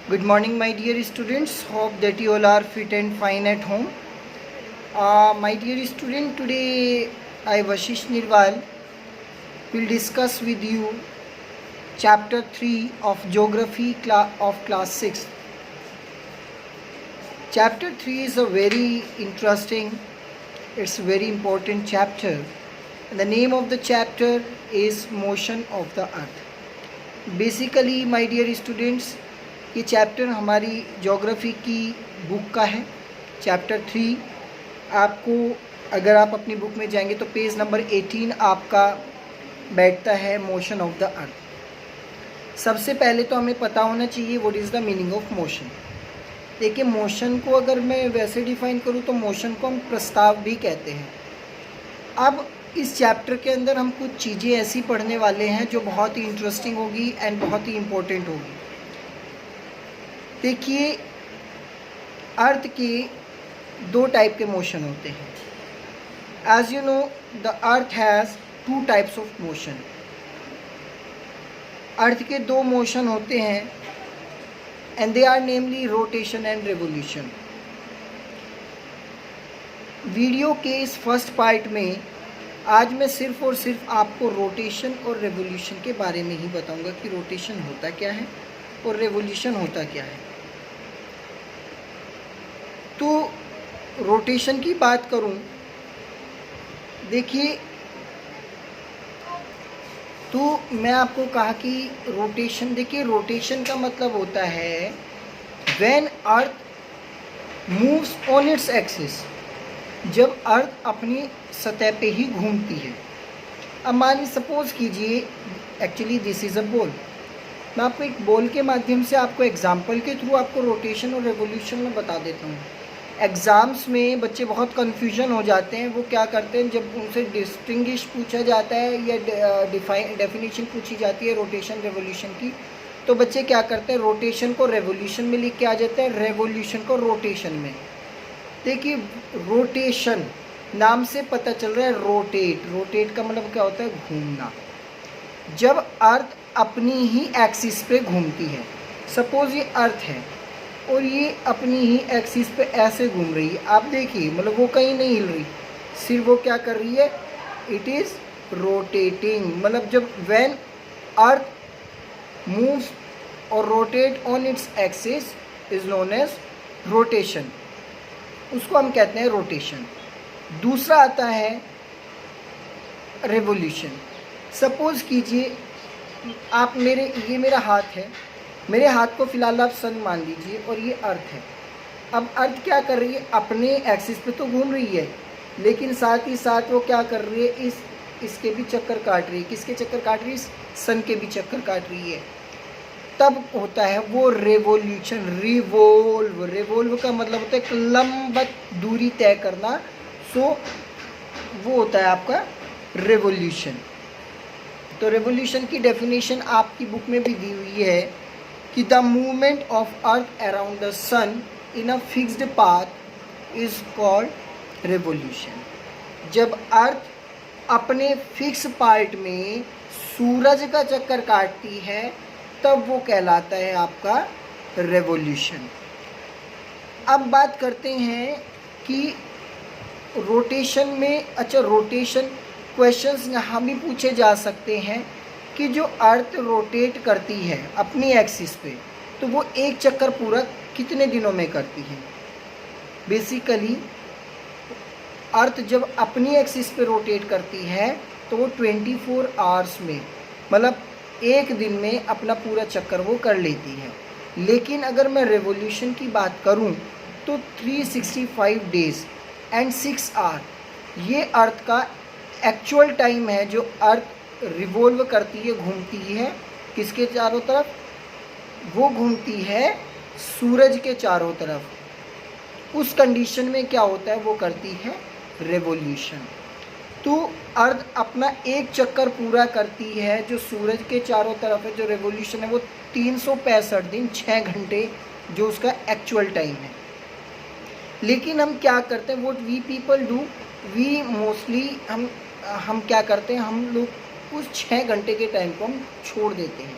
Good morning, my dear students. Hope that you all are fit and fine at home. My dear student, today I, Vashish Nirwal, will discuss with you chapter 3 of Geography of class 6. Chapter 3 is a very interesting, it's a very important chapter. And the name of the chapter is Motion of the Earth. Basically, my dear students, ये chapter हमारी geography की book का है। Chapter 3 आपको, अगर आप अपनी book में जाएंगे तो पेज नंबर 18 आपका बैठता है मोशन ऑफ द अर्थ। सबसे पहले तो हमें पता होना चाहिए what is the meaning of motion. देखिए, मोशन को अगर मैं वैसे डिफाइन करूँ तो मोशन को हम प्रस्ताव भी कहते हैं। अब इस चैप्टर के अंदर हम कुछ चीज़ें ऐसी पढ़ने वाले हैं जो बहुत ही इंटरेस्टिंग होगी एंड बहुत ही इम्पोर्टेंट होगी। देखिए, अर्थ के दो टाइप के मोशन होते हैं। As you know, the earth has two types of motion. Earth के दो मोशन होते हैं and they are namely rotation and revolution. Video के इस फर्स्ट पार्ट में आज मैं सिर्फ और सिर्फ आपको रोटेशन और रेवोल्यूशन के बारे में ही बताऊंगा कि रोटेशन होता क्या है और रेवोल्यूशन होता क्या है। तो रोटेशन की बात करूं, देखिए, तो मैं आपको कहा कि रोटेशन, देखिए, रोटेशन का मतलब होता है when earth moves on its axis, जब अर्थ अपनी सतह पे ही घूमती है। अब मानिए, सपोज कीजिए, actually this is a ball. मैं आपको एक बॉल के माध्यम से आपको एग्जाम्पल के थ्रू आपको रोटेशन और रेवोल्यूशन में बता देता हूँ। एग्ज़ाम्स में बच्चे बहुत कन्फ्यूजन हो जाते हैं। वो क्या करते हैं, जब उनसे डिस्टिंग्विश पूछा जाता है या डेफिनेशन पूछी जाती है रोटेशन रेवोल्यूशन की, तो बच्चे क्या करते हैं, रोटेशन को रेवोल्यूशन में लिख के आ जाते हैं, रेवोल्यूशन को रोटेशन में। देखिए, रोटेशन नाम से पता चल रहा है रोटेट। रोटेट का मतलब क्या होता है, घूमना। जब अर्थ अपनी ही एक्सिस पे घूमती है, सपोज ये अर्थ है और ये अपनी ही एक्सिस पे ऐसे घूम रही है, आप देखिए, मतलब वो कहीं नहीं हिल रही, सिर्फ वो क्या कर रही है, इट इज़ रोटेटिंग। मतलब जब व्हेन अर्थ मूव्स और rotate on its axis is known as rotation, उसको हम कहते हैं रोटेशन। दूसरा आता है रेवोल्यूशन। सपोज कीजिए, आप ये मेरा हाथ है, मेरे हाथ को फिलहाल आप सन मान लीजिए और ये अर्थ है। अब अर्थ क्या कर रही है, अपने एक्सिस पे तो घूम रही है, लेकिन साथ ही साथ वो क्या कर रही है, इसके भी चक्कर काट रही है। किसके चक्कर काट रही है, सन के भी चक्कर काट रही है। तब होता है वो रेवोल्यूशन। रिवोल्व, रिवोल्व का मतलब होता है एक लंबत दूरी तय करना। सो वो होता है आपका रेवोल्यूशन। तो रेवोल्यूशन की डेफिनेशन आपकी बुक में भी दी हुई है कि the movement of earth around the sun in a fixed path is called revolution. जब अर्थ अपने फिक्स पार्ट में सूरज का चक्कर काटती है, तब वो कहलाता है आपका रेवोल्यूशन। अब बात करते हैं कि रोटेशन में, अच्छा, रोटेशन क्वेश्चंस यहाँ भी पूछे जा सकते हैं कि जो अर्थ रोटेट करती है अपनी एक्सिस पे, तो वो एक चक्कर पूरा कितने दिनों में करती है। बेसिकली अर्थ जब अपनी एक्सिस पे रोटेट करती है तो वो 24 आवर्स में, मतलब एक दिन में अपना पूरा चक्कर वो कर लेती है। लेकिन अगर मैं रेवोल्यूशन की बात करूं तो 365 डेज एंड 6 आवर ये अर्थ का एक्चुअल टाइम है जो अर्थ रिवॉल्व करती है, घूमती है। किसके चारों तरफ, वो घूमती है सूरज के चारों तरफ। उस कंडीशन में क्या होता है, वो करती है रेवोल्यूशन। तो अर्थ अपना एक चक्कर पूरा करती है जो सूरज के चारों तरफ है। जो रेवोल्यूशन है वो 365 दिन 6 घंटे जो उसका एक्चुअल टाइम है। लेकिन हम क्या करते हैं, what we people do, we mostly हम क्या करते हैं, हम लोग उस 6 घंटे के टाइम को हम छोड़ देते हैं।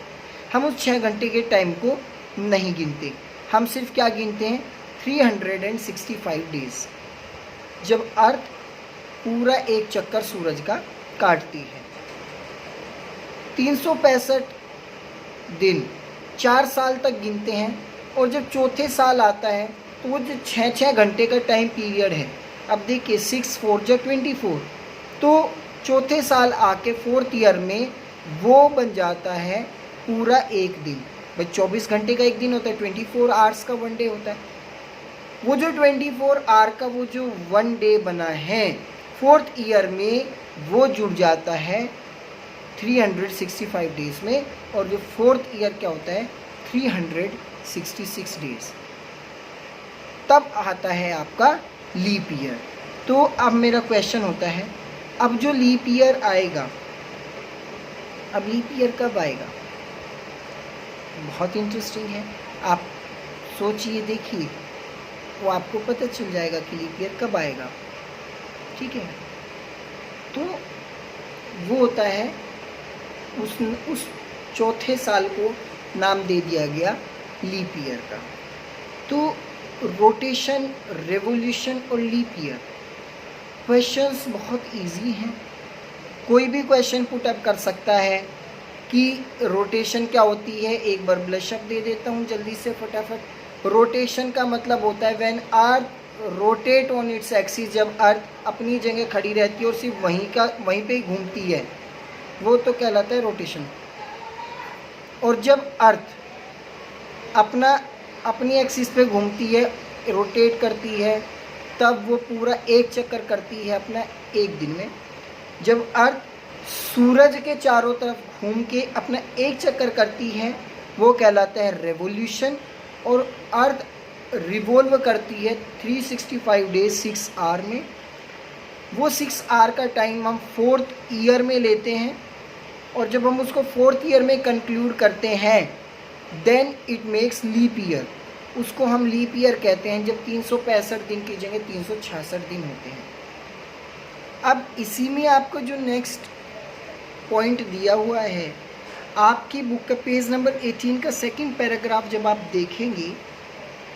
हम उस 6 घंटे के टाइम को नहीं गिनते, हम सिर्फ क्या गिनते हैं 365 डेज, जब अर्थ पूरा एक चक्कर सूरज का काटती है। 365 दिन 4 साल तक गिनते हैं, और जब चौथे साल आता है तो वो जो 6 घंटे का टाइम पीरियड है, अब देखिए 6 4 जो 24, तो चौथे साल आके 4th ईयर में वो बन जाता है पूरा एक दिन। भाई 24 घंटे का एक दिन होता है, 24 आवर्स का 1 डे होता है। वो जो 24 आवर का वो जो 1 डे बना है 4th ईयर में, वो जुड़ जाता है 365 डेज में, और जो 4th ईयर क्या होता है 366 डेज, तब आता है आपका लीप ईयर। तो अब मेरा क्वेश्चन होता है, अब जो लीप ईयर आएगा, अब लीप ईयर कब आएगा? बहुत इंटरेस्टिंग है, आप सोचिए, देखिए, वो आपको पता चल जाएगा कि लीप ईयर कब आएगा। ठीक है, तो वो होता है उस चौथे साल को नाम दे दिया गया लीप ईयर का। तो रोटेशन, रेवोल्यूशन और लीप ईयर क्वेश्चंस बहुत इजी हैं, कोई भी क्वेश्चन पुट अप कर सकता है कि रोटेशन क्या होती है। एक बार ब्लश अप दे देता हूँ जल्दी से फटाफट। रोटेशन का मतलब होता है when earth rotate on its axis, जब अर्थ अपनी जगह खड़ी रहती है और सिर्फ वहीं पे ही घूमती है, वो तो कहलाता है रोटेशन। और जब अर्थ अपनी एक्सिस पे घूमती है, रोटेट करती है, तब वो पूरा एक चक्कर करती है अपना एक दिन में। जब अर्थ सूरज के चारों तरफ घूम के अपना एक चक्कर करती है, वो कहलाता है रेवोल्यूशन। और अर्थ रिवॉल्व करती है 365 डेज 6 आवर में। वो 6 आवर का टाइम हम 4th ईयर में लेते हैं, और जब हम उसको 4th ईयर में कंक्लूड करते हैं, then it makes leap year. उसको हम लीप ईयर कहते हैं, जब 365 दिन की जगह 366 दिन होते हैं। अब इसी में आपको जो नेक्स्ट पॉइंट दिया हुआ है, आपकी बुक का पेज नंबर 18 का सेकंड पैराग्राफ जब आप देखेंगे,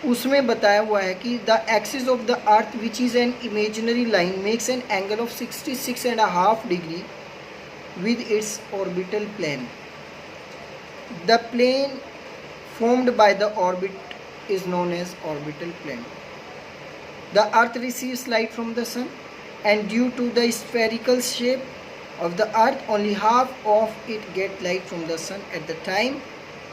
उसमें बताया हुआ है कि the axis of the earth which is an imaginary line makes an angle of 66.5 degree with its orbital plane. The plane formed by the orbit is known as orbital plane. The earth receives light from the sun, and due to the spherical shape of the earth, only half of it get light from the sun at the time,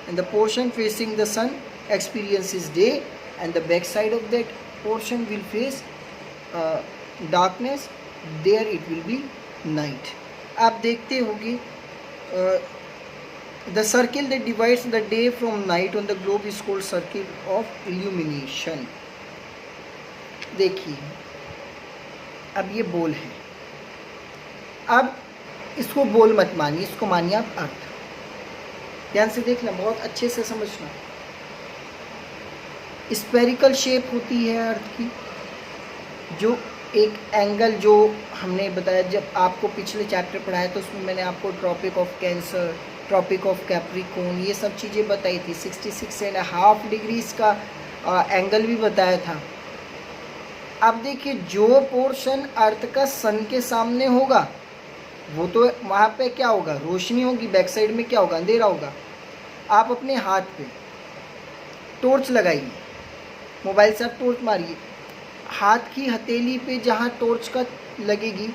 and the portion facing the sun experiences day, and the back side of that portion will face darkness. There it will be night. आप देखते होंगे the circle that divides the day from night on the globe is called circle of illumination. देखिए, अब ये बोल है, अब इसको बोल मत मानिए, इसको मानिए आप अर्थ। ध्यान से देखना, बहुत अच्छे से समझना। स्फेरिकल शेप होती है अर्थ की, जो एक एंगल, जो हमने बताया जब आपको पिछले चैप्टर पढ़ाया तो उसमें मैंने आपको tropic of cancer, tropic of capricorn, ये सब चीज़ें बताई थी। 66.5 डिग्रीज का एंगल भी बताया था। अब देखिए, जो पोर्शन अर्थ का सन के सामने होगा, वो तो वहाँ पे क्या होगा, रोशनी होगी। बैक साइड में क्या होगा, अंधेरा होगा। आप अपने हाथ पे टॉर्च लगाइए, मोबाइल से आप टॉर्च मारिए, हाथ की हथेली पे जहाँ टॉर्च का लगेगी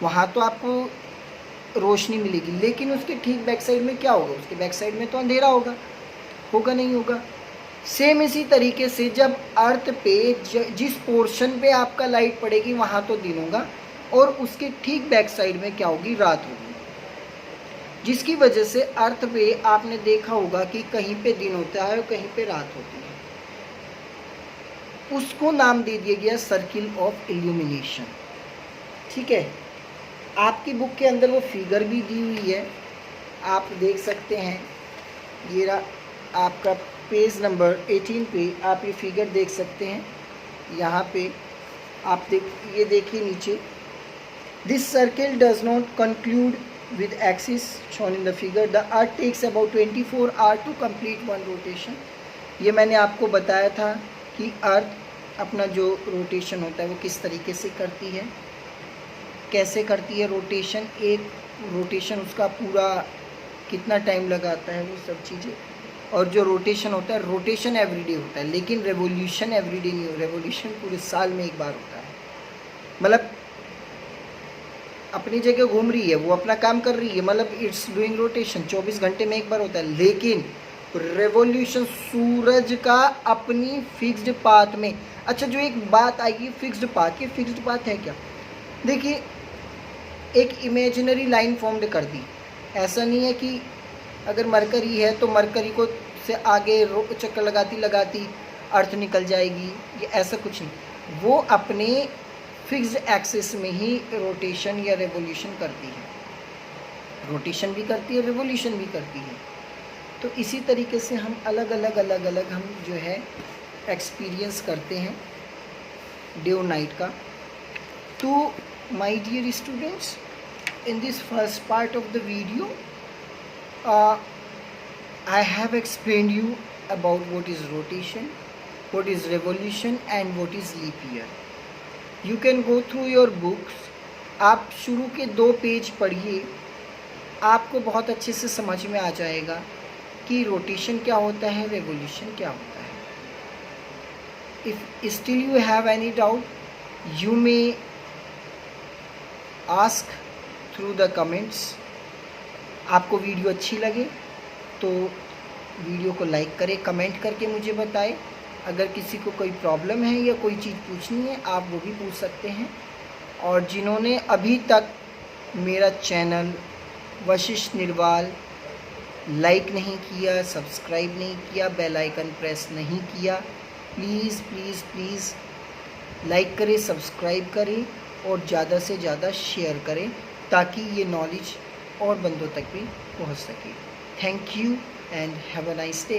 वहाँ तो आपको रोशनी मिलेगी, लेकिन उसके ठीक बैक साइड में क्या होगा, उसके बैक साइड में तो अंधेरा होगा, होगा नहीं होगा। सेम इसी तरीके से जब अर्थ पे जिस पोर्शन पे आपका लाइट पड़ेगी वहाँ तो दिन होगा, और उसके ठीक बैक साइड में क्या होगी, रात होगी। जिसकी वजह से अर्थ पे आपने देखा होगा कि कहीं पे दिन होता है और कहीं पे रात होती है। उसको नाम दे दिया गया सर्किल ऑफ इल्यूमिनेशन। ठीक है, आपकी बुक के अंदर वो फिगर भी दी हुई है, आप देख सकते हैं। ये रहा आपका पेज नंबर 18 पे, आप ये फिगर देख सकते हैं। यहाँ पे आप ये देखिए नीचे, this circle does not conclude with axis shown in the figure. The earth takes about 24 hour to complete one rotation. ये मैंने आपको बताया था कि अर्थ अपना जो रोटेशन होता है वो किस तरीके से करती है, कैसे करती है रोटेशन, एक रोटेशन उसका पूरा कितना टाइम लगाता है, वो सब चीज़ें। और जो रोटेशन होता है, रोटेशन एवरीडे होता है, लेकिन रेवोल्यूशन एवरीडे नहीं हो, रेवोल्यूशन पूरे साल में एक बार होता है। मतलब अपनी जगह घूम रही है, वो अपना काम कर रही है, मतलब इट्स डूइंग रोटेशन, 24 घंटे में एक बार होता है। लेकिन रेवोल्यूशन सूरज का अपनी फिक्स्ड पाथ में। अच्छा, जो एक बात आएगी फिक्स्ड पाथ, ये फिक्स्ड पाथ है क्या? देखिए, एक इमेजिनरी लाइन फॉर्म्ड कर दी। ऐसा नहीं है कि अगर मरकरी है तो मरकरी को से आगे चक्कर लगाती अर्थ निकल जाएगी, ये ऐसा कुछ नहीं। वो अपने फिक्स्ड एक्सिस में ही रोटेशन या रेवोल्यूशन करती है, रोटेशन भी करती है, रेवोल्यूशन भी करती है। तो इसी तरीके से हम अलग अलग हम जो है एक्सपीरियंस करते हैं डे और नाइट का। तो my dear students, in this first part of the video I have explained you about what is rotation, what is revolution and what is leap year. You can go through your books. आप शुरू के 2 page पढ़िए, आपको बहुत अच्छे से समझ में आ जाएगा कि रोटेशन क्या होता है, रेवोल्यूशन क्या होता है। If still you have any doubt, you may ask through the comments. आपको वीडियो अच्छी लगे तो वीडियो को लाइक करें, कमेंट करके मुझे बताएं। अगर किसी को कोई प्रॉब्लम है या कोई चीज़ पूछनी है, आप वो भी पूछ सकते हैं। और जिन्होंने अभी तक मेरा चैनल वशिष्ठ निरवाल लाइक नहीं किया, सब्सक्राइब नहीं किया, बेल आइकन प्रेस नहीं किया, प्लीज़ प्लीज़ प्लीज़ लाइक करें, सब्सक्राइब करें और ज़्यादा से ज़्यादा शेयर करें, ताकि ये नॉलेज और बंदों तक भी पहुंच सके। Thank you and have a nice day.